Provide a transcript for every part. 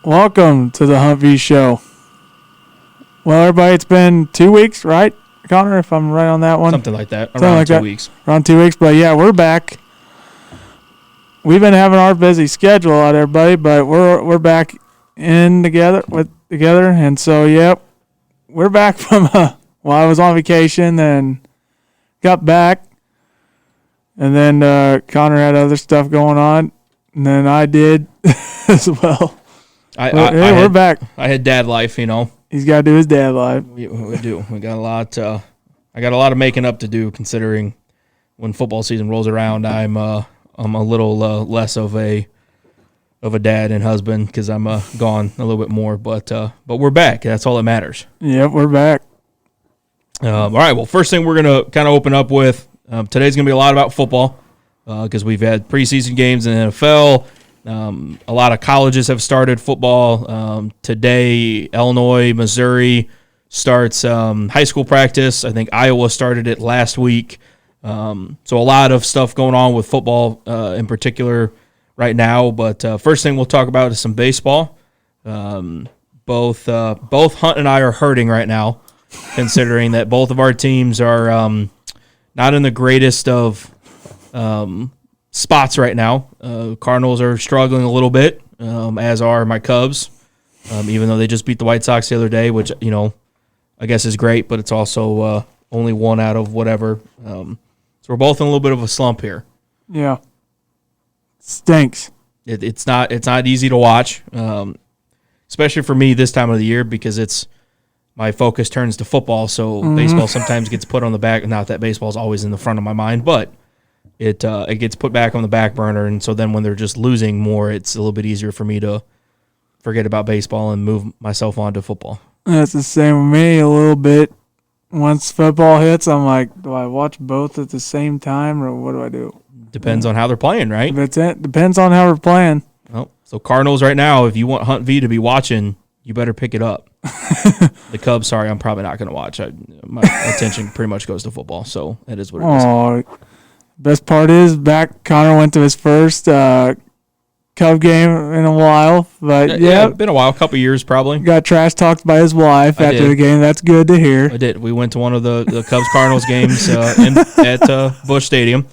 Welcome to the Humvee Show. Well, everybody, it's been 2 weeks, right, Connor, if I'm right on that one? Something like that, around 2 weeks. Around 2 weeks, but yeah, we're back. We've been having our busy schedule out there, buddy, but we're back in together, and so, yep, we're back from, I was on vacation and got back, and then Connor had other stuff going on, and then I did as well. We're back. I had dad life, you know. He's got to do his dad life. We do. We got a lot. I got a lot of making up to do, considering when football season rolls around, I'm a little less of a dad and husband because I'm gone a little bit more. But we're back. That's all that matters. Yep, we're back. All right. Well, first thing we're gonna kind of open up with today's gonna be a lot about football because we've had preseason games in the NFL. A lot of colleges have started football. Today, Illinois, Missouri starts high school practice. I think Iowa started it last week. So a lot of stuff going on with football in particular right now. But first thing we'll talk about is some baseball. Both Hunt and I are hurting right now, considering that both of our teams are not in the greatest of spots right now. Cardinals are struggling a little bit, as are my Cubs, even though they just beat the White Sox the other day, which, you know, I guess is great, but it's also only one out of whatever. So we're both in a little bit of a slump here. Yeah. Stinks. It's not easy to watch, especially for me this time of the year because my focus turns to football, so baseball sometimes gets put on the back. Not that baseball's always in the front of my mind, but it gets put back on the back burner, and so then when they're just losing more, it's a little bit easier for me to forget about baseball and move myself on to football. That's the same with me a little bit. Once football hits, I'm like, do I watch both at the same time, or what do I do? Depends on how they're playing, right? Depends on how we're playing. Well, so Cardinals right now, if you want Hunt V to be watching, you better pick it up. The Cubs, sorry, I'm probably not going to watch. My attention pretty much goes to football, so that is what it is. Oh, best part is Connor went to his first Cub game in a while, but yeah, been a while, a couple years probably. Got trash talked by his wife after the game. That's good to hear. I did. We went to one of the Cubs Cardinals games at Busch Stadium.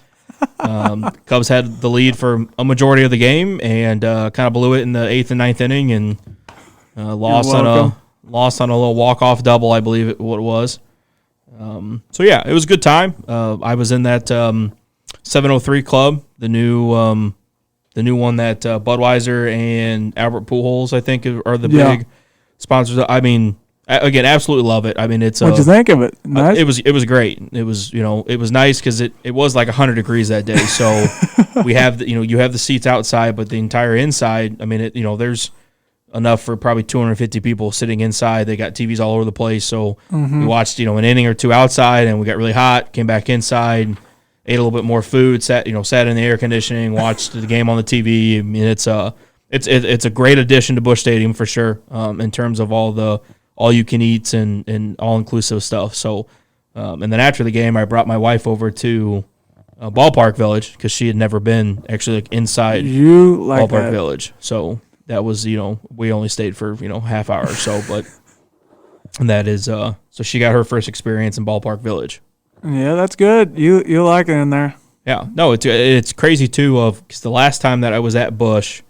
Cubs had the lead for a majority of the game and kind of blew it in the 8th and 9th inning and lost on a little walk-off double, I believe what it was. So yeah, it was a good time. I was in that 703 club, the new one that Budweiser and Albert Pujols, I think, are the big sponsors. I mean, again, absolutely love it. I mean, what'd you think of it? Nice? It was great. It was, it was nice because it was like 100 degrees that day. So we have you have the seats outside, but the entire inside. I mean, there's enough for probably 250 people sitting inside. They got TVs all over the place. So we watched an inning or two outside, and we got really hot. Came back inside. Ate a little bit more food, sat in the air conditioning, watched the game on the TV. I mean, it's a great addition to Busch Stadium for sure, in terms of all you can eats and all inclusive stuff. So, and then after the game, I brought my wife over to Ballpark Village because she had never been actually inside Ballpark Village. So that was we only stayed for half hour or so, but that is so she got her first experience in Ballpark Village. Yeah, that's good. You like it in there. Yeah, no, it's crazy too. Because the last time that I was at Busch,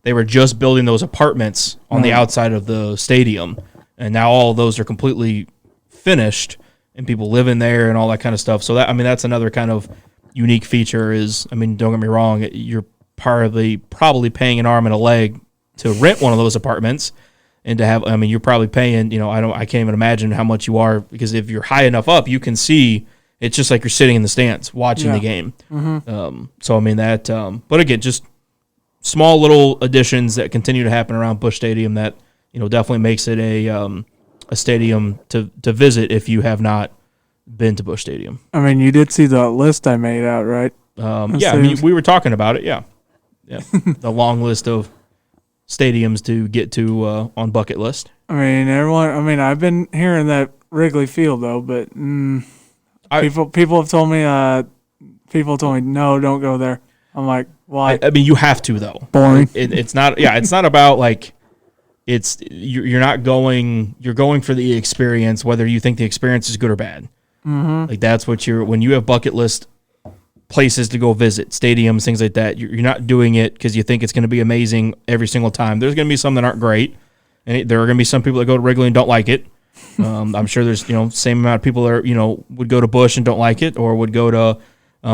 they were just building those apartments on the outside of the stadium, and now all of those are completely finished, and people live in there and all that kind of stuff. So that's another kind of unique feature. Don't get me wrong, you're probably paying an arm and a leg to rent one of those apartments. And to have, you're probably paying, I can't even imagine how much you are, because if you're high enough up, you can see. It's just like you're sitting in the stands watching the game. Mm-hmm. But again, just small little additions that continue to happen around Busch Stadium that definitely makes it a stadium to visit if you have not been to Busch Stadium. You did see the list I made out, right? We were talking about it. Yeah, the long list of stadiums to get to on bucket list. Everyone. I've been hearing that Wrigley Field though, but. People have told me. People told me no, don't go there. I'm like, why? You have to though. Boring. It's not. Yeah, it's not about like you're not going. You're going for the experience, whether you think the experience is good or bad. Mm-hmm. Like that's what when you have bucket list places to go visit, stadiums, things like that. You're not doing it because you think it's going to be amazing every single time. There's going to be some that aren't great, and there are going to be some people that go to Wrigley and don't like it. I'm sure there's same amount of people that would go to Busch and don't like it, or would go to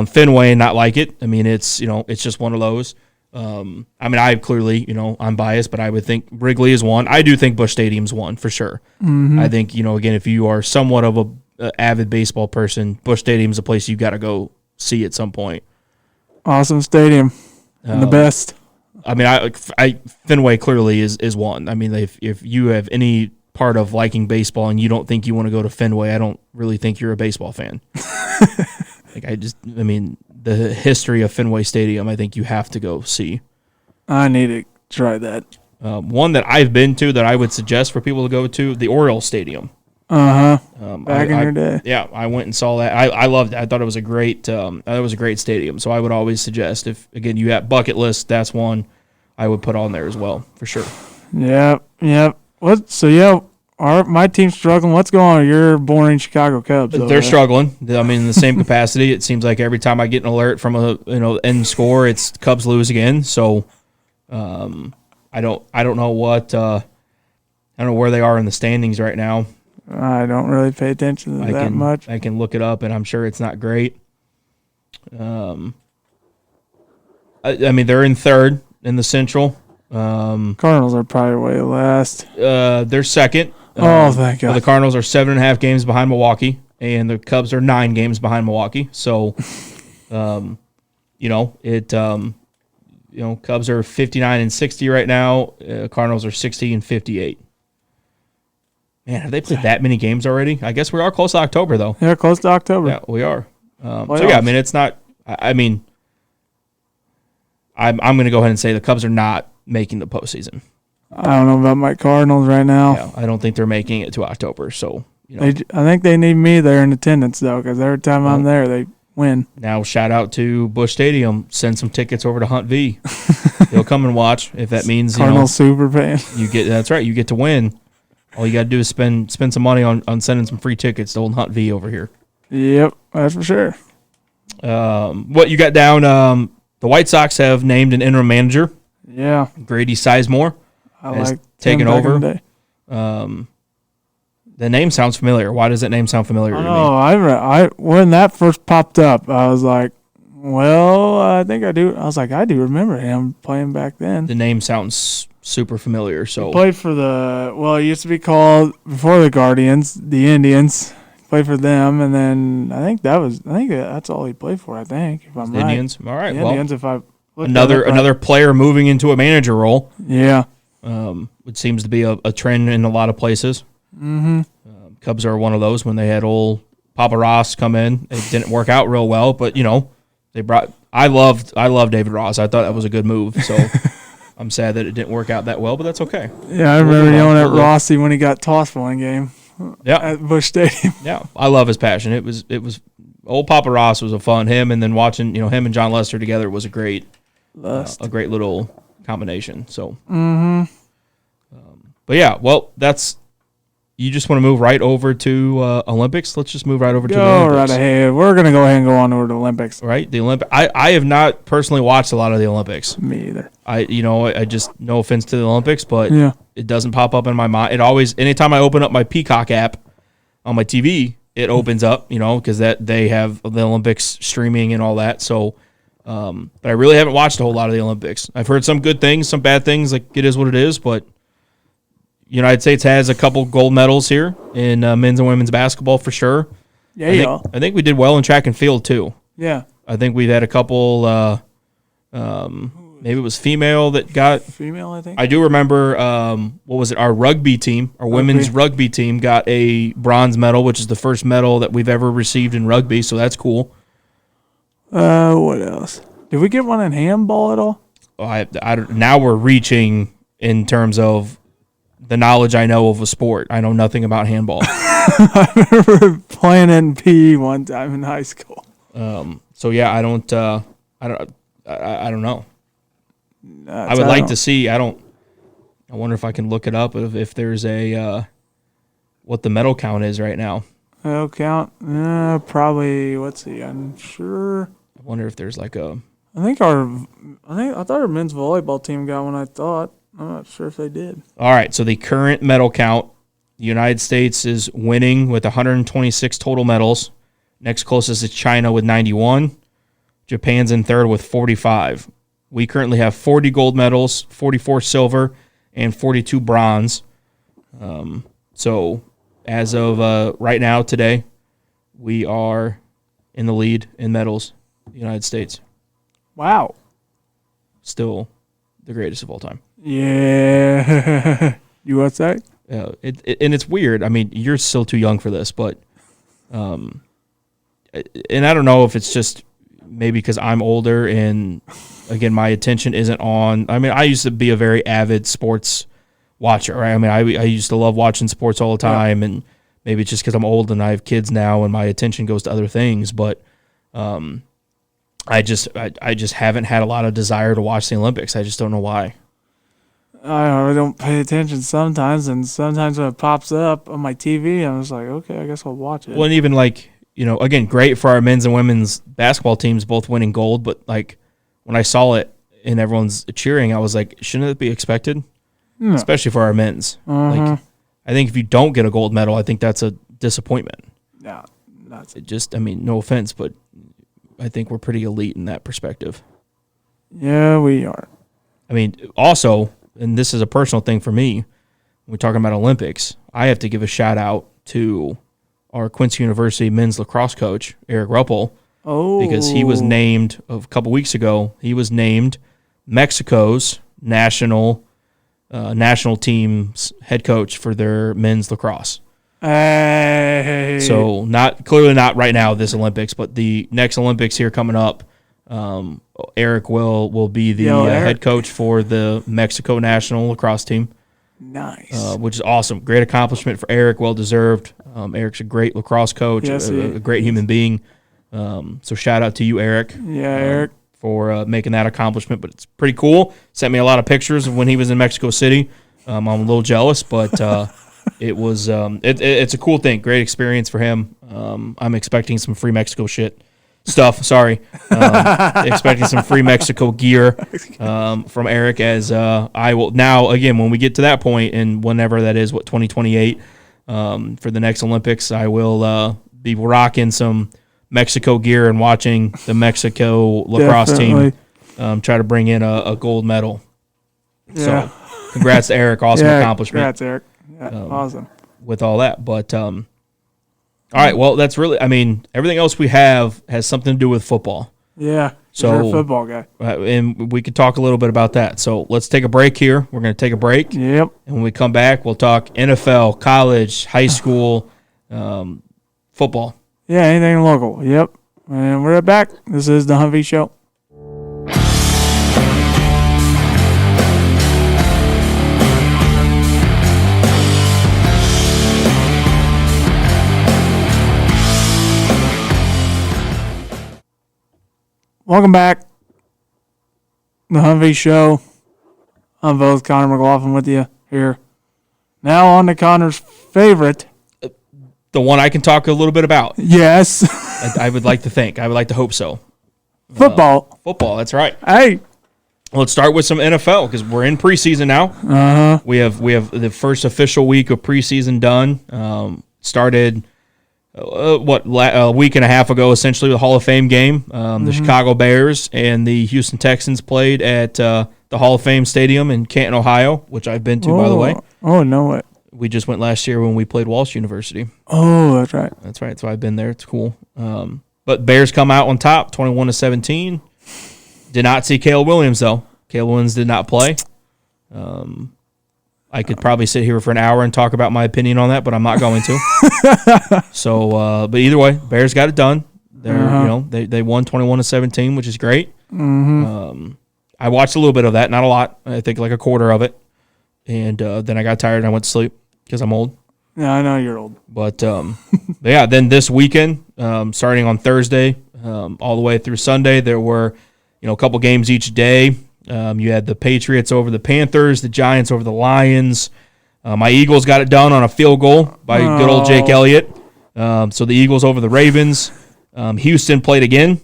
Fenway and not like it. I mean, it's just one of those. I mean, I clearly I'm biased, but I would think Wrigley is one. I do think Busch Stadium's one for sure. Mm-hmm. I think again, if you are somewhat of a avid baseball person, Busch Stadium's a place you got to go see at some point. Awesome stadium, and the best. I mean, I Fenway clearly is one. I mean, if you have any part of liking baseball and you don't think you want to go to Fenway, I don't really think you're a baseball fan. The history of Fenway Stadium, I think you have to go see. I need to try that. One that I've been to that I would suggest for people to go to, the Orioles Stadium. Back in your day. Yeah, I went and saw that. I loved it. I thought it was a great stadium. So I would always suggest, if again you have bucket list, that's one I would put on there as well for sure. Yep. My team's struggling. What's going on with your boring Chicago Cubs? They're struggling. I mean, in the same capacity, it seems like every time I get an alert from a end score, it's Cubs lose again. So, I don't know what I don't know where they are in the standings right now. I don't really pay attention to that much. I can look it up, and I'm sure it's not great. I mean, they're in third in the Central. Cardinals are probably way last. They're second. Thank God. The Cardinals are 7.5 games behind Milwaukee, and the Cubs are 9 games behind Milwaukee. So, Cubs are 59 and 60 right now. Cardinals are 60 and 58. Man, have they played that many games already? I guess we are close to October, though. Yeah, close to October. Yeah, we are. I mean, it's not. I'm going to go ahead and say the Cubs are not making the postseason. I don't know about my Cardinals right now. Yeah, I don't think they're making it to October. So, I think they need me there in attendance, though, because every time I'm there, they win. Now, shout out to Busch Stadium. Send some tickets over to Hunt V. They'll come and watch if that means Cardinals super fan. That's right. You get to win. All you got to do is spend some money on sending some free tickets to old Hunt V over here. Yep, that's for sure. What you got down? The White Sox have named an interim manager. Yeah, Grady Sizemore has taken over. The name sounds familiar. Why does that name sound familiar to me? I when that first popped up, I was like, well, I think I do. I was like, I do remember him playing back then. The name sounds super familiar. So he played for it used to be called before the Guardians, the Indians. He played for them, and then I think that's all he played for. I think if I'm the right. Indians. All right. The Indians. If I another player moving into a manager role. Yeah. It seems to be a trend in a lot of places. Mm-hmm. Cubs are one of those. When they had old Papa Ross come in, it didn't work out real well, but they brought. I loved David Ross. I thought that was a good move. So I'm sad that it didn't work out that well, but that's okay. Yeah, I remember yelling at Rossi when he got tossed one game. Yeah, at Busch Stadium. Yeah, I love his passion. It was old Papa Ross was a fun. Him and then watching him and John Lester together was a great little combination. So. Mm-hmm. But yeah, well, you just want to move right over to Olympics. Let's just move right over to the Olympics. Right ahead. We're gonna go ahead and go on over to the Olympics. Right, the Olympic. I have not personally watched a lot of the Olympics. Me either. I just, no offense to the Olympics, but yeah, it doesn't pop up in my mind. It always, anytime I open up my Peacock app on my TV, it opens up. Because they have the Olympics streaming and all that. So, but I really haven't watched a whole lot of the Olympics. I've heard some good things, some bad things. Like, it is what it is, but. United States has a couple gold medals here in men's and women's basketball for sure. Yeah, I think we did well in track and field too. Yeah. I think we've had a couple, maybe it was female that got. Female, I think. I do remember, what was it, our rugby team, our women's rugby team got a bronze medal, which is the first medal that we've ever received in rugby, so that's cool. What else? Did we get one in handball at all? Now we're reaching in terms of the knowledge I know of a sport. I know nothing about handball. I remember playing in PE one time in high school. So yeah, I don't know. I would like to see. I I wonder if I can look it up if there's a what the medal count is right now. Medal count? Probably. Let's see. I'm sure. I wonder if there's like a. I thought our men's volleyball team got one. I'm not sure if they did. All right, so the current medal count, the United States is winning with 126 total medals. Next closest is China with 91. Japan's in third with 45. We currently have 40 gold medals, 44 silver, and 42 bronze. So as of right now, today, we are in the lead in medals, the United States. Wow. Still the greatest of all time. Yeah. USA? And it's weird. I mean, you're still too young for this, but and I don't know if it's just maybe because I'm older and, again, my attention isn't on. I mean, I used to be a very avid sports watcher, right? I mean, I used to love watching sports all the time, and maybe it's just because I'm old and I have kids now and my attention goes to other things, but I just haven't had a lot of desire to watch the Olympics. I just don't know why. I don't pay attention sometimes, and sometimes when it pops up on my TV, I'm just like, okay, I guess I'll watch it. Well, and even like, again, great for our men's and women's basketball teams both winning gold, but like when I saw it and everyone's cheering, I was like, shouldn't it be expected? No. Especially for our men's. Like, I think if you don't get a gold medal, I think that's a disappointment. Yeah, that's It just, I mean, no offense, but I think we're pretty elite in that perspective. Yeah, we are. I mean, also, and this is a personal thing for me, when we're talking about Olympics, I have to give a shout out to our Quincy University men's lacrosse coach, Eric Ruppel, because he was named a couple weeks ago. He was named Mexico's national team's head coach for their men's lacrosse. Hey. So clearly not right now this Olympics, but the next Olympics here coming up, Eric will be the head coach for the Mexico national lacrosse team. Nice. Which is awesome. Great accomplishment for Eric. Well deserved. Eric's a great lacrosse coach, Yes, a great human being. So shout out to you, Eric. Yeah, Eric. For making that accomplishment. But it's pretty cool. Sent me a lot of pictures of when he was in Mexico City. I'm a little jealous, but it was it's a cool thing. Great experience for him. I'm expecting some free Mexico stuff. Sorry, expecting some free Mexico gear from Eric. As I will now again when we get to that point and whenever that is, 2028 for the next Olympics, I will be rocking some Mexico gear and watching the Mexico lacrosse team try to bring in a gold medal. Yeah. So, congrats to Eric. Awesome accomplishment. Congrats, Eric. Yeah, awesome. With all that. But, all right, well, that's really, I mean, everything else we have has something to do with football. Yeah, so you're a football guy. And we could talk a little bit about that. So let's take a break here. We're going to take a break. Yep. And when we come back, we'll talk NFL, college, high school, football. Yeah, anything local. Yep. And we're back. This is the Humvee Show. Welcome back. The Humvee Show. I'm both Connor McLaughlin with you here. Now on to Connor's favorite. The one I can talk a little bit about. Yes. I would like to think. I would like to hope so. Football. Football, that's right. Hey. Let's start with some NFL because we're in preseason now. We have the first official week of preseason done. Started a week and a half ago, essentially, with the Hall of Fame game. The Chicago Bears and the Houston Texans played at the Hall of Fame Stadium in Canton, Ohio, which I've been to, by the way. Oh, no way. We just went last year when we played Walsh University. Oh, that's right. That's right. So I've been there. It's cool. But Bears come out on top, 21-17. Did not see Caleb Williams, though. Caleb Williams did not play. I could probably sit here for an hour and talk about my opinion on that, but I'm not going to. So, but either way, Bears got it done. They won 21-17, which is great. I watched a little bit of that, not a lot. I think like a quarter of it, and then I got tired and I went to sleep because I'm old. Yeah, I know you're old. But yeah, then this weekend, starting on Thursday, all the way through Sunday, there were a couple games each day. You had the Patriots over the Panthers, the Giants over the Lions. My Eagles got it done on a field goal by good old Jake Elliott. So the Eagles over the Ravens. Houston played again.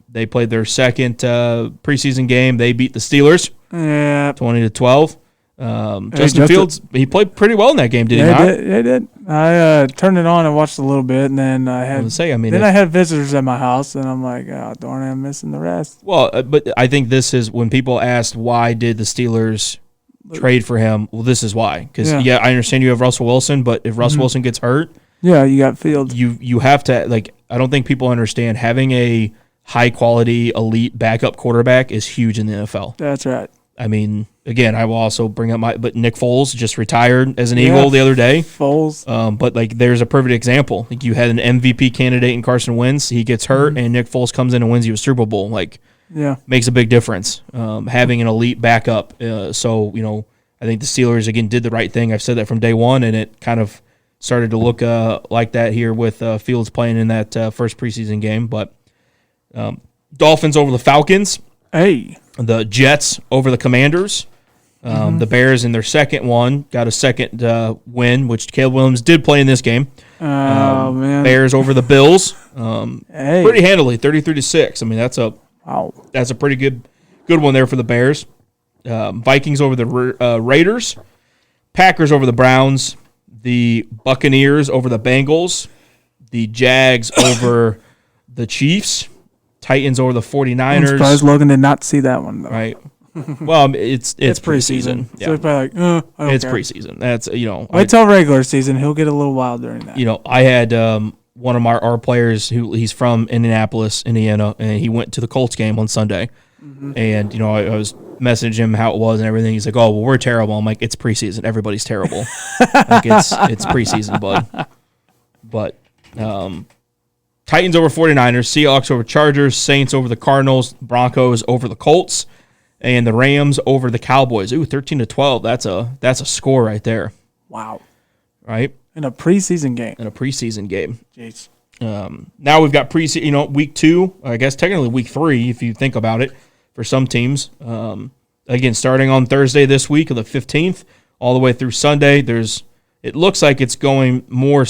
They played their second preseason game. They beat the Steelers, Yeah. 20-12. Justin Fields, he played pretty well in that game, did he not? He did. I turned it on and watched a little bit, and then I had visitors at my house, and I'm like, oh, darn it, I'm missing the rest. Well, but I think this is when people asked why did the Steelers trade for him. Well, this is why. Because I understand you have Russell Wilson, but if Russell Wilson gets hurt, you got Fields. You have to I don't think people understand having a high quality elite backup quarterback is huge in the NFL. That's right. I mean, again, I will also bring up but Nick Foles just retired as an Eagle the other day. Foles. But there's a perfect example. You had an MVP candidate in Carson Wentz. He gets hurt, and Nick Foles comes in and wins you a Super Bowl. Makes a big difference. Having an elite backup. So I think the Steelers again did the right thing. I've said that from day one, and it kind of started to look like that here with Fields playing in that first preseason game. But Dolphins over the Falcons. Hey. The Jets over the Commanders. The Bears in their second one got a second win, which Caleb Williams did play in this game. Oh, man. Bears over the Bills. Pretty handily, 33-6. I mean, that's a pretty good one there for the Bears. Vikings over the Raiders. Packers over the Browns. The Buccaneers over the Bengals. The Jags over the Chiefs. Titans over the 49ers. I'm surprised Logan did not see that one, though. Right. Well, it's preseason. So he's probably like, I don't it's care. preseason. That's, Wait till regular season. He'll get a little wild during that. I had one of our players he's from Indianapolis, Indiana, and he went to the Colts game on Sunday. And, I was messaging him how it was and everything. He's like, oh, well, we're terrible. I'm like, it's preseason. Everybody's terrible. It's preseason, bud. But Titans over 49ers, Seahawks over Chargers, Saints over the Cardinals, Broncos over the Colts, and the Rams over the Cowboys. Ooh, 13-12. That's a score right there. Wow. Right? In a preseason game. Jeez. Now we've got week 2, I guess technically week 3 if you think about it for some teams. Again, starting on Thursday this week, the 15th, all the way through Sunday, it looks like it's going more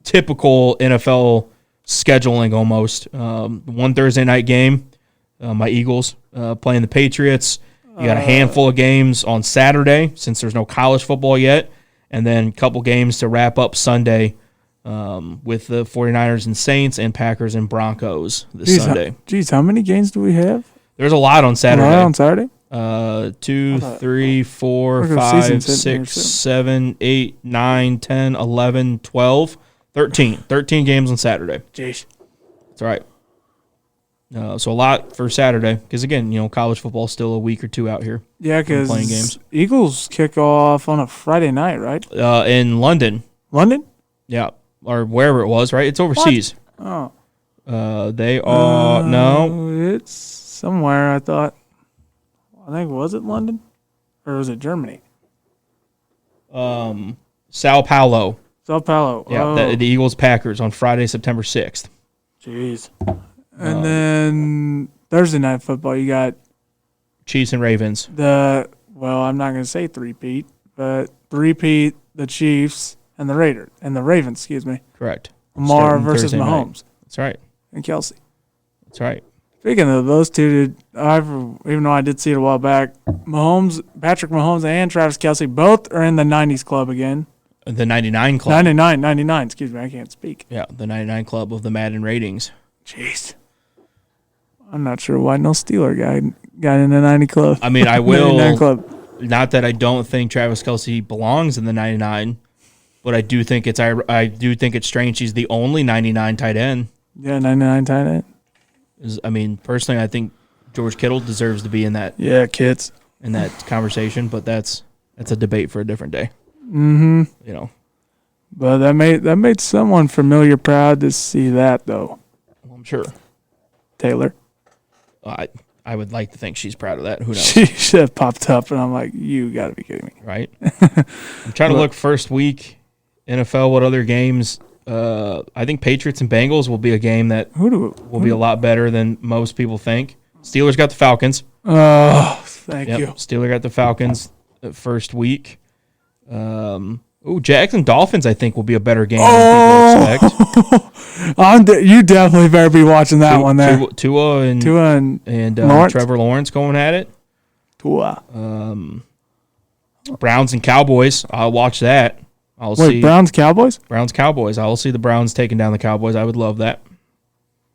typical NFL scheduling almost. One Thursday night game, my Eagles playing the Patriots. You got a handful of games on Saturday since there's no college football yet, and then a couple games to wrap up Sunday with the 49ers and Saints and Packers and Broncos Sunday. How many games do we have? There's a lot on Saturday. 2, 3, 4, 5, 6, 7, 8, 9, 10, 11, 12, 13. 13 games on Saturday. Jeez. That's right. So a lot for Saturday because, again, college football is still a week or two out here. Yeah, because playing games. Eagles kick off on a Friday night, right? In London. London? Yeah, or wherever it was, right? It's overseas. What? Oh. They are no. It's somewhere. I thought. I think was it London, or was it Germany? Sao Paulo. Sao Paulo. Yeah, the Eagles Packers on Friday, September 6th. Jeez. And then Thursday night football, you got Chiefs and Ravens. I'm not going to say three-peat, but three-peat, the Chiefs and the Ravens, excuse me. Correct. Lamar versus Thursday Mahomes. Night. That's right. And Kelsey. That's right. Speaking of those two, even though I did see it a while back, Patrick Mahomes and Travis Kelsey both are in the 90s club again. The 99 club. 99, excuse me, I can't speak. Yeah, the 99 club of the Madden ratings. Jeez. I'm not sure why no Steeler guy got in the 90 club. I mean, I will. 99 club. Not that I don't think Travis Kelsey belongs in the 99, but I do think it's strange he's the only 99 tight end. Yeah, 99 tight end. Personally, I think George Kittle deserves to be in that. Yeah, kids. In that conversation, but that's a debate for a different day. Mm-hmm. But that made someone familiar proud to see that, though. Well, I'm sure. Taylor. I would like to think she's proud of that. Who knows? She should have popped up, and I'm like, you got to be kidding me. Right? I'm trying to look first week, NFL, what other games. I think Patriots and Bengals will be a game that will be a lot better than most people think. Steelers got the Falcons. Oh, thank you. Steelers got the Falcons the first week. Jags and Dolphins, I think, will be a better game than people expect. You definitely better be watching that one there. Tua and Lawrence. Trevor Lawrence going at it. Tua. Browns and Cowboys. I'll watch that. Wait, Browns, Cowboys? Browns, Cowboys. I will see the Browns taking down the Cowboys. I would love that.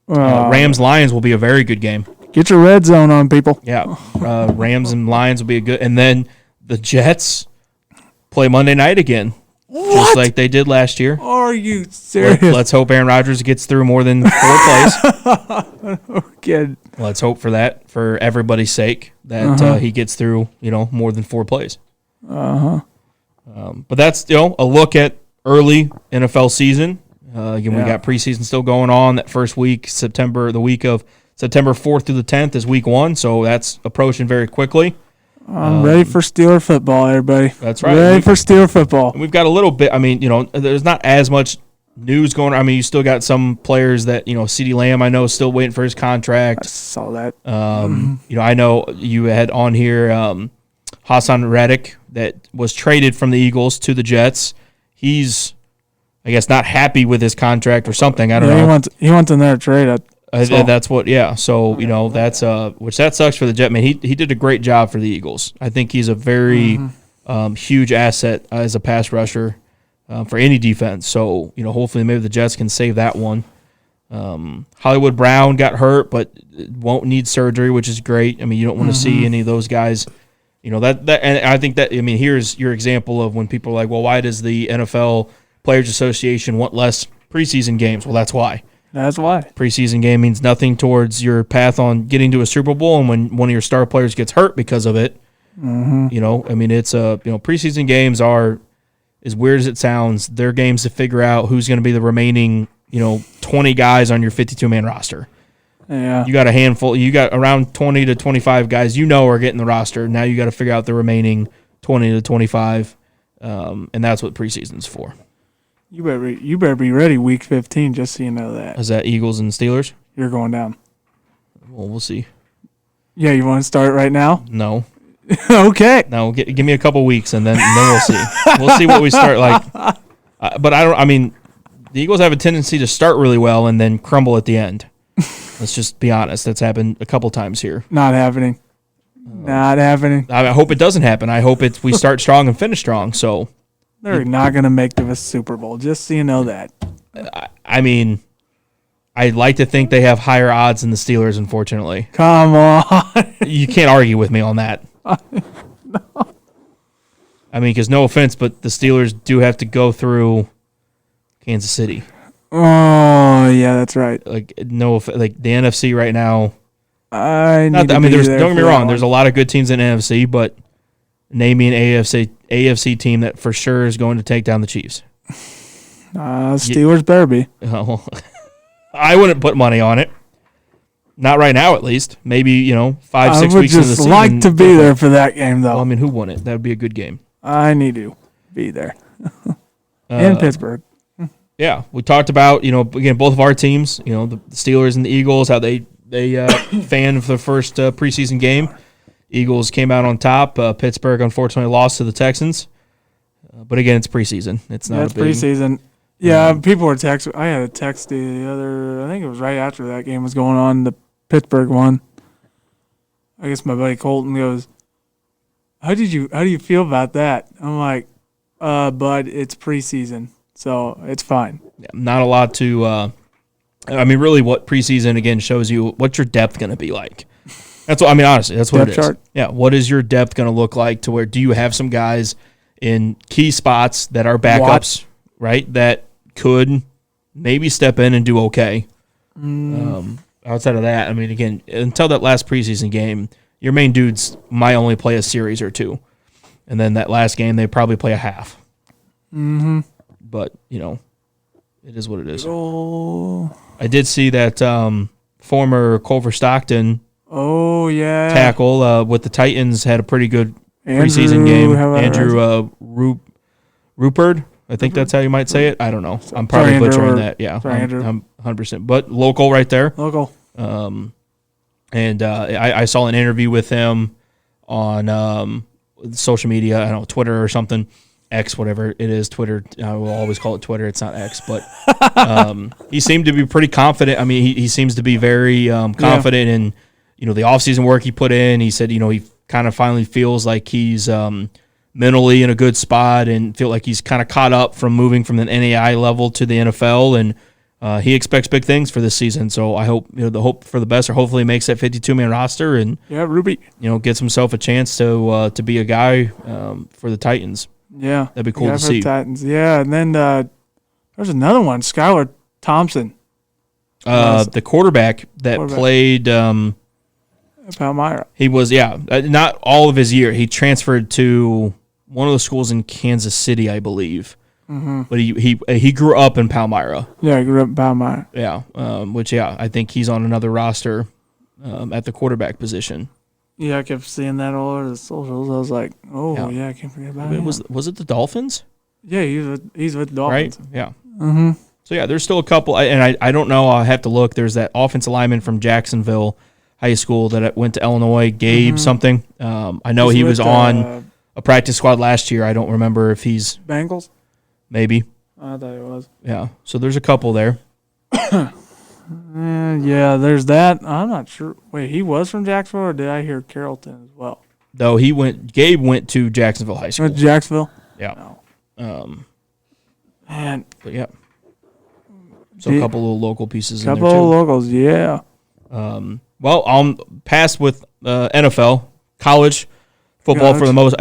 Rams, Lions will be a very good game. Get your red zone on, people. Yeah. Rams and Lions will be a good. And then the Jets play Monday night again. What? Just like they did last year. Are you serious? Let's hope Aaron Rodgers gets through more than 4 plays. Kid. Let's hope for that, for everybody's sake, that he gets through, more than 4 plays. But that's, a look at early NFL season. Again, we got preseason still going on. That first week, the week of September 4th through the 10th is week 1, so that's approaching very quickly. I'm ready for Steeler football, everybody. That's right. Ready for Steeler football. We've got a little bit, there's not as much news going on. You still got some players that, CeeDee Lamb, I know, is still waiting for his contract. I saw that. I know you had on here Hassan Reddick that was traded from the Eagles to the Jets. He's, I guess, not happy with his contract or something. I don't know. He wants another trade. That's what, yeah. So, that's, which that sucks for the Jet. Man, he did a great job for the Eagles. I think he's a very huge asset as a pass rusher for any defense. So, hopefully maybe the Jets can save that one. Hollywood Brown got hurt, but won't need surgery, which is great. You don't want to see any of those guys. And I think that, here's your example of when people are like, well, why does the NFL Players Association want less preseason games? Well, that's why. That's why. Preseason game means nothing towards your path on getting to a Super Bowl, and when one of your star players gets hurt because of it, it's preseason games are, as weird as it sounds, they're games to figure out who's going to be the remaining, 20 guys on your 52-man roster. Yeah. You got a handful. You got around 20 to 25 guys are getting the roster. Now you got to figure out the remaining 20 to 25, and that's what preseason's for. You better be ready week 15, just so you know that. Is that Eagles and Steelers? You're going down. Well, we'll see. Yeah, you want to start right now? No. Okay. No, give me a couple weeks, and then we'll see. We'll see what we start like. But the Eagles have a tendency to start really well and then crumble at the end. Let's just be honest. That's happened a couple times here. Not happening. Not happening. I hope it doesn't happen. I hope we start strong and finish strong. So they're not going to make the Super Bowl, just so you know that. I'd like to think they have higher odds than the Steelers, unfortunately. Come on. You can't argue with me on that. No. Because no offense, but the Steelers do have to go through Kansas City. Oh, yeah, that's right. The NFC right now. Don't get me wrong. There's a lot of good teams in the NFC, but name me an AFC team that for sure is going to take down the Chiefs. Steelers better be. I wouldn't put money on it. Not right now, at least. Maybe 5-6 weeks into the season. I would just like to be there for that game, though. Well, who won it? That would be a good game. I need to be there. In Pittsburgh. Yeah, we talked about again both of our teams. The Steelers and the Eagles, how they fanned for the first preseason game. Eagles came out on top. Pittsburgh unfortunately lost to the Texans. But again, it's preseason. It's not. It's preseason. Yeah, people were texting. I had a text the other. I think it was right after that game was going on. The Pittsburgh one. I guess my buddy Colton goes, How do you feel about that? I'm like, bud, it's preseason. So it's fine. Yeah, not a lot to. Really, what preseason again shows you what's your depth going to be like. That's what honestly, that's what depth it is. chart. Yeah, what is your depth going to look like? To where do you have some guys in key spots that are backups, right? That could maybe step in and do okay. Outside of that, again, until that last preseason game, your main dudes might only play a series or two, and then that last game they probably play a half. Mm-hmm. But, it is what it is. Oh. I did see that former Culver Stockton tackle with the Titans had a pretty good preseason game. Andrew Rupert, I think that's how you might say it. I don't know. I'm probably butchering that. Yeah, Sorry, Andrew. I'm 100%. But local right there. Local. And I saw an interview with him on social media, I don't know, Twitter or something, X, whatever it is, Twitter. I will always call it Twitter. It's not X, but he seemed to be pretty confident. I mean, he seems to be very confident in, the offseason work he put in. He said, he kind of finally feels like he's mentally in a good spot and feel like he's kind of caught up from moving from the NAI level to the NFL, and he expects big things for this season. So I hope, the hope for the best, or hopefully makes that 52-man roster and Ruby, gets himself a chance to be a guy for the Titans. Yeah, that'd be cool to see. Titans. Yeah, and then there's another one, Skylar Thompson, the quarterback that played. Palmyra. He was not all of his year. He transferred to one of the schools in Kansas City, I believe. Mm-hmm. But he grew up in Palmyra. Yeah, he grew up in Palmyra. Yeah, I think he's on another roster at the quarterback position. Yeah, I kept seeing that all over the socials. I was like, I can't forget about it. Was it the Dolphins? Yeah, he's with the Dolphins. Right? Yeah. Mm-hmm. So, there's still a couple, and I don't know. I'll have to look. There's that offensive lineman from Jacksonville High School that went to Illinois, Gabe something. I know he was on a practice squad last year. I don't remember if he's Bengals. Maybe. I thought it was. Yeah. So there's a couple there. Yeah, there's that. I'm not sure. Wait, he was from Jacksonville, or did I hear Carrollton as well? No, Gabe went to Jacksonville High School. Went to Jacksonville? Yeah. No. Man. But yeah. So a couple of local pieces in there too. Couple of locals, yeah. Well, I'm past with NFL, college football for the most.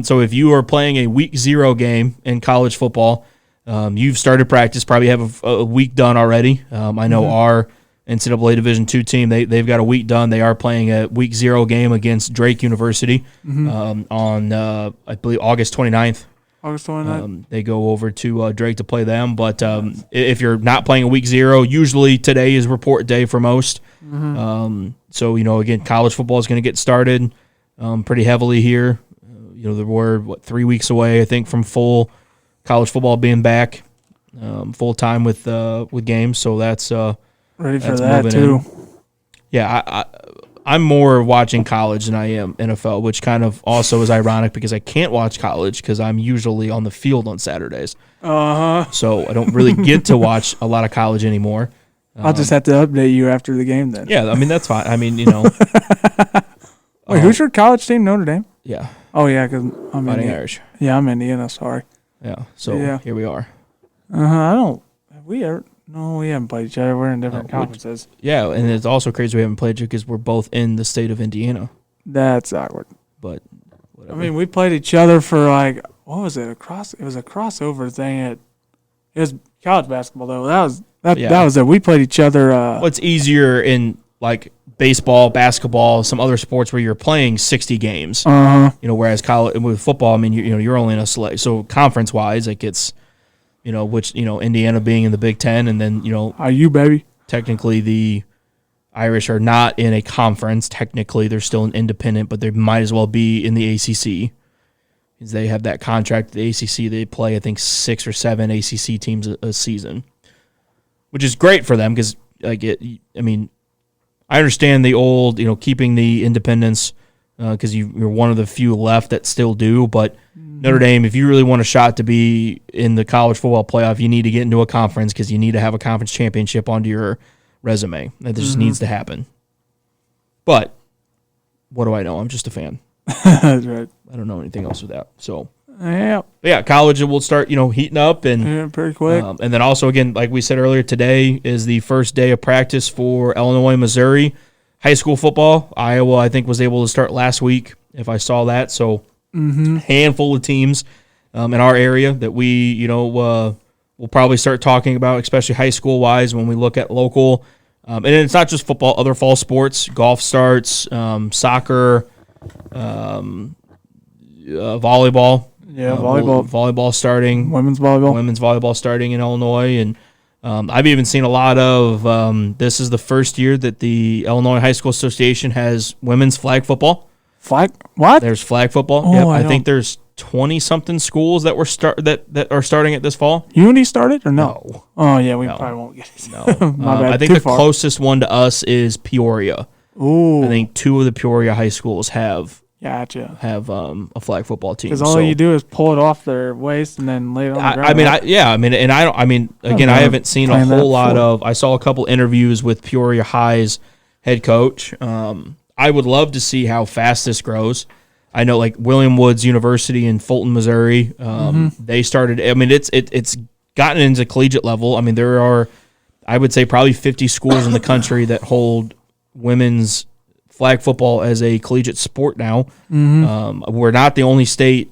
So if you are playing a week 0 game in college football, you've started practice, probably have a week done already. I know our NCAA Division II team, they've got a week done. They are playing a week 0 game against Drake University on, I believe, August 29th. August 29th. They go over to Drake to play them. But if you're not playing a week 0, usually today is report day for most. So, again, college football is going to get started pretty heavily here. We're 3 weeks away, I think, from full college football being back full time with games. So that's ready for that too. Yeah, I'm more watching college than I am NFL, which kind of also is ironic because I can't watch college because I'm usually on the field on Saturdays. So I don't really get to watch a lot of college anymore. I'll just have to update you after the game then. Yeah, that's fine. Wait, who's your college team? Notre Dame? Yeah. Oh, yeah, because I'm Fighting Irish. Yeah, I'm Indiana. Sorry. Yeah, so here we are. Have we ever? No, we haven't played each other. We're in different conferences. Yeah, and it's also crazy we haven't played you because we're both in the state of Indiana. That's awkward. But whatever. We played each other for what was it? It was a crossover thing. It was college basketball though. That was it. We played each other. What's easier in baseball, basketball, some other sports where you're playing 60 games. Whereas college with football, you're only in a select. So conference wise, it's. Indiana being in the Big Ten, and then, are you, baby? Technically, the Irish are not in a conference. Technically, they're still an independent, but they might as well be in the ACC because they have that contract. The ACC, they play, I think, 6 or 7 ACC teams a season, which is great for them because, I understand the old, keeping the independence because you're one of the few left that still do, but Notre Dame, if you really want a shot to be in the college football playoff, you need to get into a conference because you need to have a conference championship onto your resume. That just needs to happen. But what do I know? I'm just a fan. That's right. I don't know anything else with that. So yeah, college will start heating up and pretty quick. And then also again, like we said earlier, today is the first day of practice for Illinois, Missouri high school football. Iowa, I think, was able to start last week. If I saw that, so. Handful of teams in our area that we, we'll probably start talking about, especially high school wise, when we look at local. And it's not just football; other fall sports, golf starts, soccer, volleyball. Yeah, volleyball starting. Women's volleyball starting in Illinois, and I've even seen a lot of. This is the first year that the Illinois High School Association has women's flag football. Flag? What? There's flag football. Oh, I think there's 20-something schools that that are starting it this fall. Unity started or no? Oh yeah, we probably won't get it. No, I think the closest one to us is Peoria. Ooh, I think 2 of the Peoria high schools have gotcha. a flag football team. Because all you do is pull it off their waist and then lay it on the ground. I mean, right? again, I haven't seen a planned that whole lot before. of. I saw a couple interviews with Peoria High's head coach. I would love to see how fast this grows. I know, like William Woods University in Fulton, Missouri. They started. I mean, it's gotten into collegiate level. I mean, there are, I would say, probably 50 schools in the country that hold women's flag football as a collegiate sport now. We're not the only state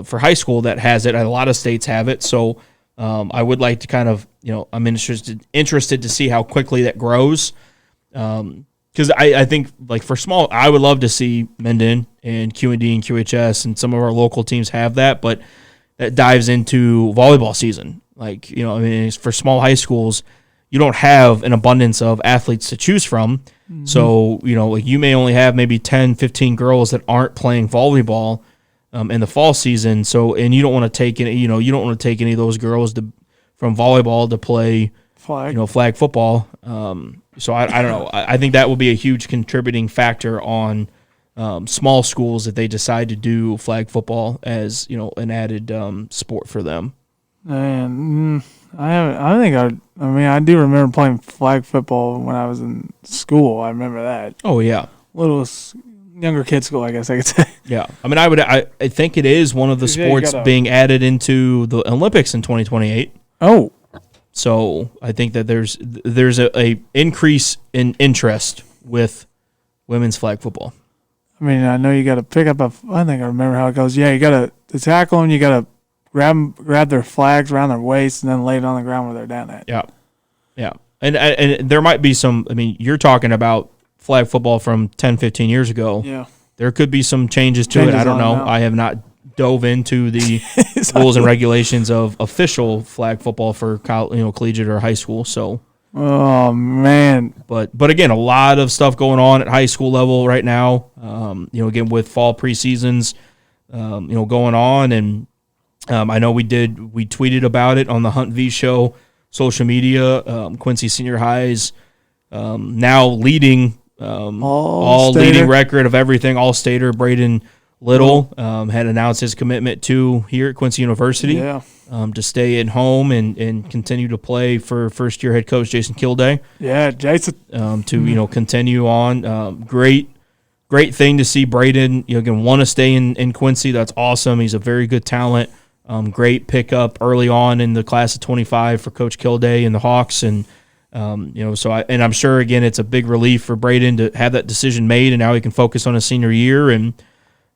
for high school that has it. A lot of states have it. So I would like to kind of, I'm interested to see how quickly that grows. Because I think, like, for small, I would love to see Mendon and QND and QHS and some of our local teams have that, but that dives into volleyball season. Like, for small high schools, you don't have an abundance of athletes to choose from. So, like, you may only have maybe 10, 15 girls that aren't playing volleyball in the fall season. So, and you don't want to take any, you don't want to take any of those girls from volleyball to play flag football. So I don't know. I think that will be a huge contributing factor on small schools if they decide to do flag football as an added sport for them. And I do remember playing flag football when I was in school. I remember that. Oh yeah, younger kid school, I guess I could say. Yeah, I mean, I think it is one of the sports being added into the Olympics in 2028. Oh. So I think that there's a increase in interest with women's flag football. I mean, I know you got to pick up I think I remember how it goes. Yeah, you got to tackle them. You got to grab their flags around their waist and then lay it on the ground where they're down at. Yeah, yeah. And there might be some. I mean, you're talking about flag football from 10, 15 years ago. Yeah. There could be some changes to it. I don't know. I have not dove into the rules and regulations of official flag football for collegiate or high school. So, oh man, but again, a lot of stuff going on at high school level right now. Again with fall preseasons, going on, and I know we tweeted about it on the Hunt V Show social media. Quincy Senior High's now leading all leading record of everything. All stater Braden Little had announced his commitment to here at Quincy University to stay at home and continue to play for first-year head coach Jason Kilday. Yeah, Jason. To continue on. Great thing to see Braden again want to stay in Quincy. That's awesome. He's a very good talent. Great pickup early on in the class of 25 for Coach Kilday and the Hawks, and I'm sure again it's a big relief for Braden to have that decision made, and now he can focus on his senior year and.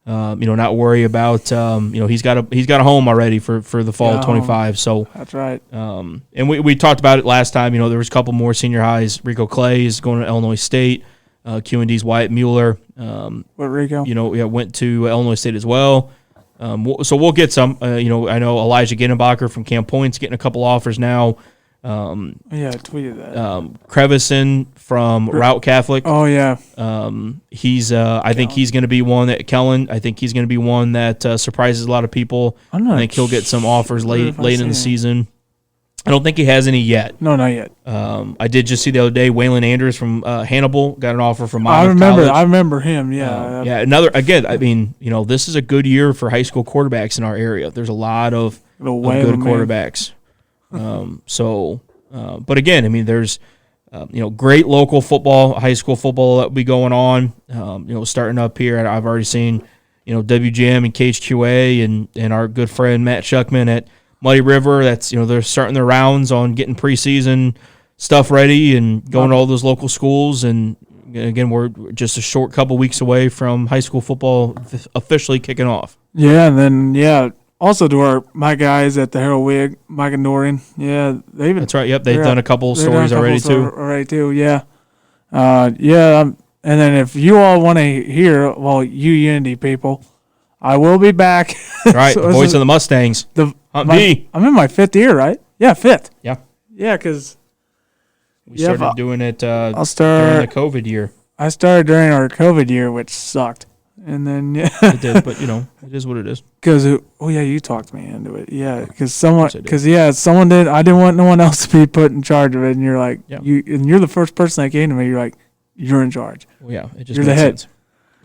Not worry about he's got a home already for the fall of 25. So that's right. And we talked about it last time. There was a couple more senior highs. Rico Clay is going to Illinois State. QND's Wyatt Mueller. What Rico? Went to Illinois State as well. So we'll get some. I know Elijah Ginnenbacher from Camp Point's getting a couple offers now. I tweeted that. Crevison from Route Catholic. Oh yeah. He's. I think he's going to be one that Kellen. I think he's going to be one that surprises a lot of people. I think he'll get some offers late in the season. I don't think he has any yet. No, not yet. I did just see the other day Waylon Andrews from Hannibal got an offer from Monmouth College. I remember him. Yeah. I mean, this is a good year for high school quarterbacks in our area. There's a lot of good quarterbacks. But again, I mean, there's, great local football, high school football that will be going on, starting up here. I've already seen, WGM and KHQA and our good friend Matt Shuckman at Muddy River. That's, they're starting their rounds on getting preseason stuff ready and going to all those local schools. And again, we're just a short couple weeks away from high school football officially kicking off. Yeah. And then, also to my guys at the Harold Wig, Mike and Dorian. Yeah, that's right. Yep, they've done a couple stories already too. Yeah. And then if you all want to hear, you Unity people, I will be back. Right, so the voice of the Mustangs. I'm in my 5th year, right? Yeah, 5th. Yeah. Yeah, because we started doing it during the COVID year. I started during our COVID year, which sucked. And then, it did, but it is what it is. Because, you talked me into it. Yeah, because someone did. I didn't want no one else to be put in charge of it. And you're like, you're the first person that came to me. You're like, you're in charge. Well, yeah, it just You're made the head. sense.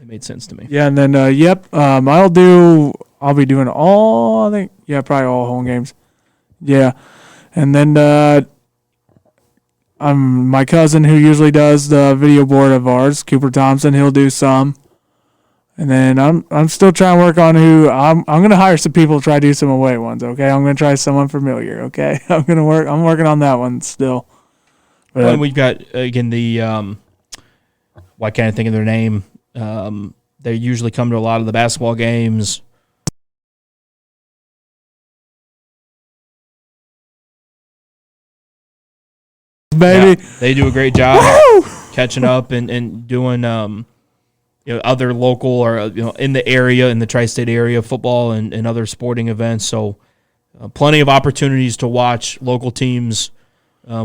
It made sense to me. Yeah, and then I'll be doing probably all home games. Yeah, and then my cousin who usually does the video board of ours, Cooper Thompson, he'll do some. And then I'm still trying to work on who I'm gonna hire some people to try to do some away ones. Okay, I'm gonna try someone familiar. Okay, I'm working on that one still. But And we've got again the why can't I think of their name? They usually come to a lot of the basketball games. baby, Yeah, they do a great job Woo! catching up and doing other local or in the area, in the tri-state area, football and other sporting events. So plenty of opportunities to watch local teams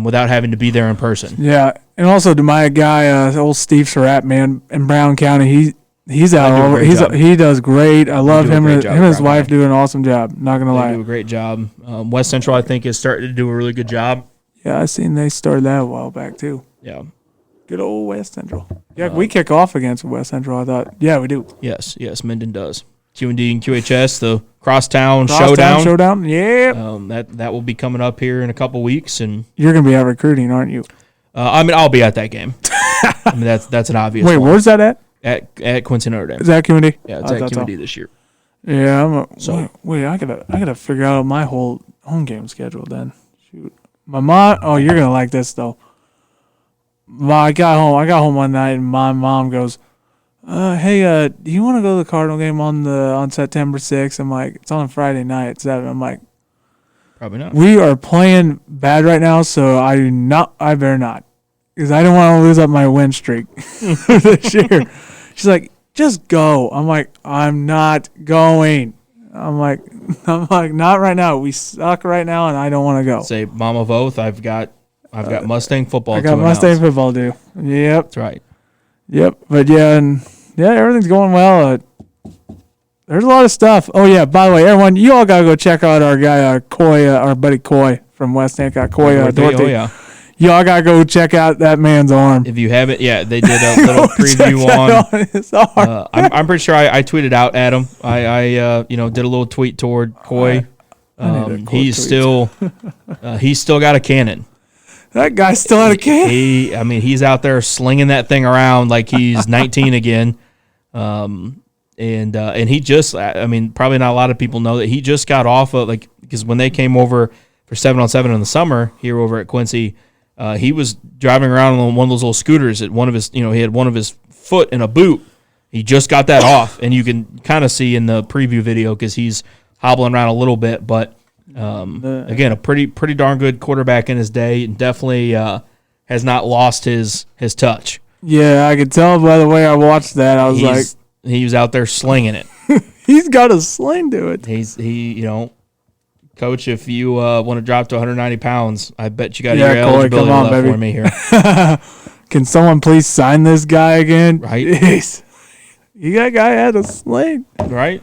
without having to be there in person. Yeah, and also to my guy, old Steve Surratt, man, in Brown County, he's out They do a all over. great job. He does great. I love do a him. great Him job, and his Brown wife County. do an awesome job. Not gonna They lie. do a great job. West Central, I think, is starting to do a really good job. Yeah, I seen they started that a while back too. Yeah. Good old West Central. Yeah, we kick off against West Central. I thought. Yeah, we do. Yes, Minden does. QD and QHS, the Crosstown Crosstown Showdown. Yeah, That will be coming up here in a couple weeks, and you're gonna be out recruiting, aren't you? I'll be at that game. I mean, that's an obvious. Wait, one. where's that at? At Quincy Notre Dame? Is that community? Yeah, it's at QD this year. Yeah, So- wait, I gotta figure out my whole home game schedule then. Shoot, my mom. Oh, you're gonna like this though. I got home one night and my mom goes, "Hey, do you want to go to the Cardinal game on September 6th?" I'm like, "It's on a Friday night at 7." I'm like, Probably not. "We are playing bad right now, so I better not, because I don't want to lose up my win streak this year." She's like, "Just go." I'm like, "I'm not going." I'm like, "Not right now. We suck right now, and I don't want to go." Say Mom of Oath. I've got Mustang football. I got to Mustang announce. football due. Yep, That's right. yep. But yeah, everything's going well. There's a lot of stuff. Oh yeah, by the way, everyone, you all gotta go check out our guy, Coy, our buddy Coy from West Hancock. Coy, Dorothy. Oh yeah. Y'all gotta go check out that man's arm. If you haven't, they did a little preview on. His arm. I'm pretty sure I tweeted out at him. I did a little tweet toward Coy. I need a Coy He's tweet. still got a cannon. That guy still had a can. He's out there slinging that thing around like he's 19 again. And he just, probably not a lot of people know that he just got off of, because when they came over for 7-on-7 in the summer here over at Quincy, he was driving around on one of those little scooters at one of his, he had one of his foot in a boot. He just got that off, and you can kind of see in the preview video because he's hobbling around a little bit, but again, a pretty darn good quarterback in his day, and definitely has not lost his touch. Yeah, I could tell by the way I watched that. I was He was out there slinging it. he's got a sling to it. Coach, if you want to drop to 190 pounds, I bet you got Yeah, your Coy, eligibility come on, left baby. for me here. Can someone please sign this guy again? Right. Jeez. That guy had a sling. Right?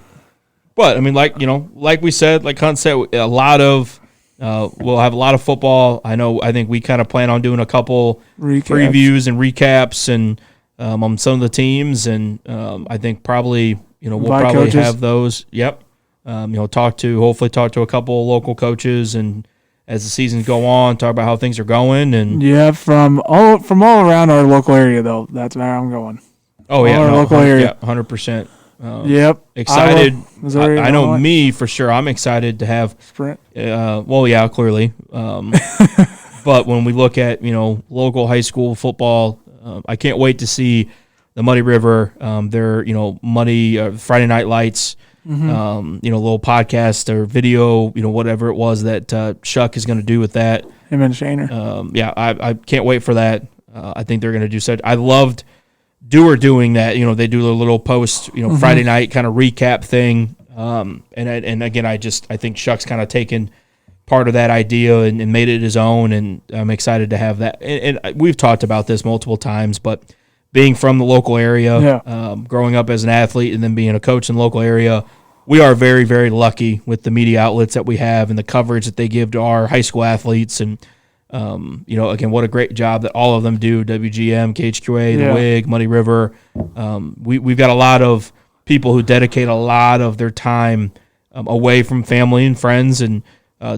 But, like we said, like Hunt said, a lot of we'll have a lot of football. I think we kind of plan on doing a couple previews and recaps and on some of the teams, and I think probably we'll Invite probably coaches. have those. Yep. Hopefully talk to a couple local coaches, and as the seasons go on, talk about how things are going. And Yeah, from all around our local area though. That's where I'm going. oh yeah, our local area. 100%. Yep. Excited. Iowa, Missouri, I know Illinois. me for sure. I'm excited to have. Sprint. Well, yeah, clearly. But when we look at local high school football, I can't wait to see the Muddy River. Their Muddy Friday Night Lights. Little podcast or video, whatever it was that Shuck is going to do with that. Him and Shaner. I can't wait for that. I think they're going to do such. I loved Dewar doing that. They do a little post, Friday night kind of recap thing. And again, I think Shuck's kind of taken part of that idea and made it his own, and I'm excited to have that. And we've talked about this multiple times, but being from the local area, growing up as an athlete and then being a coach in the local area, we are very, very lucky with the media outlets that we have and the coverage that they give to our high school athletes. And Again, what a great job that all of them do. WGM, KHQA, the Yeah. WIG, Muddy River. We've got a lot of people who dedicate a lot of their time away from family and friends and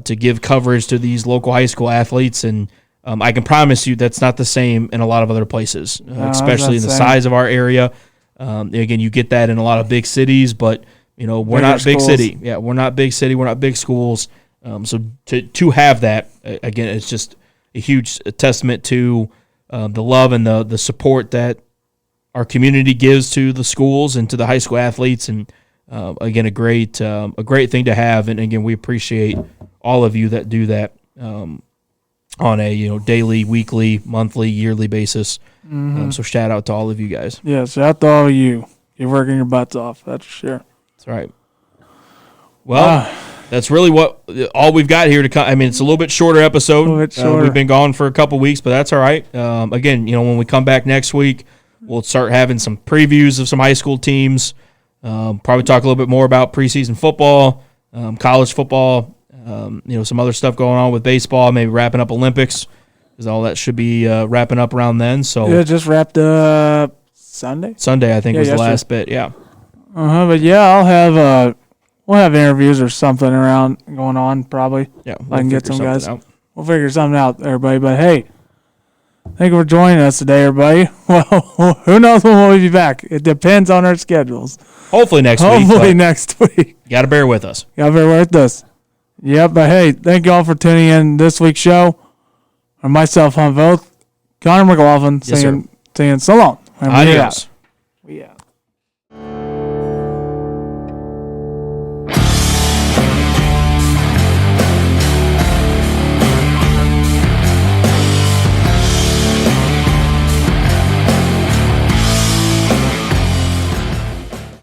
to give coverage to these local high school athletes. And I can promise you that's not the same in a lot of other places, especially in the size of our area. Again, you get that in a lot of big cities, but we're Bigger not big schools. city. Yeah, we're not big city. We're not big schools. So to have that, again, it's just a huge testament to the love and the support that our community gives to the schools and to the high school athletes. And again, a great thing to have. And again, we appreciate all of you that do that on a daily, weekly, monthly, yearly basis. So shout out to all of you guys. Yeah, shout out to all of you. You're working your butts off. That's for sure. That's right. Well, that's really all we've got here to come. I mean, it's a little bit shorter episode. A little bit shorter. We've been gone for a couple weeks, but that's all right. Again, when we come back next week, we'll start having some previews of some high school teams. Probably talk a little bit more about preseason football, college football, some other stuff going on with baseball, maybe wrapping up Olympics, because all that should be wrapping up around then. So Yeah, just wrapped up Sunday, I think, was the yesterday. last bit. Yeah. But yeah, I'll have we'll have interviews or something around going on probably. Yeah. I can get figure some guys. something out. We'll figure something out, everybody. But hey, thank you for joining us today, everybody. Well, who knows when we'll be back? It depends on our schedules. Hopefully next week. Hopefully but next week. got to bear with us. Y'all bear with us. Yep, but hey, thank y'all for tuning in this week's show. And myself on both, Connor McLaughlin Yes, saying so long. And we're out. Adios.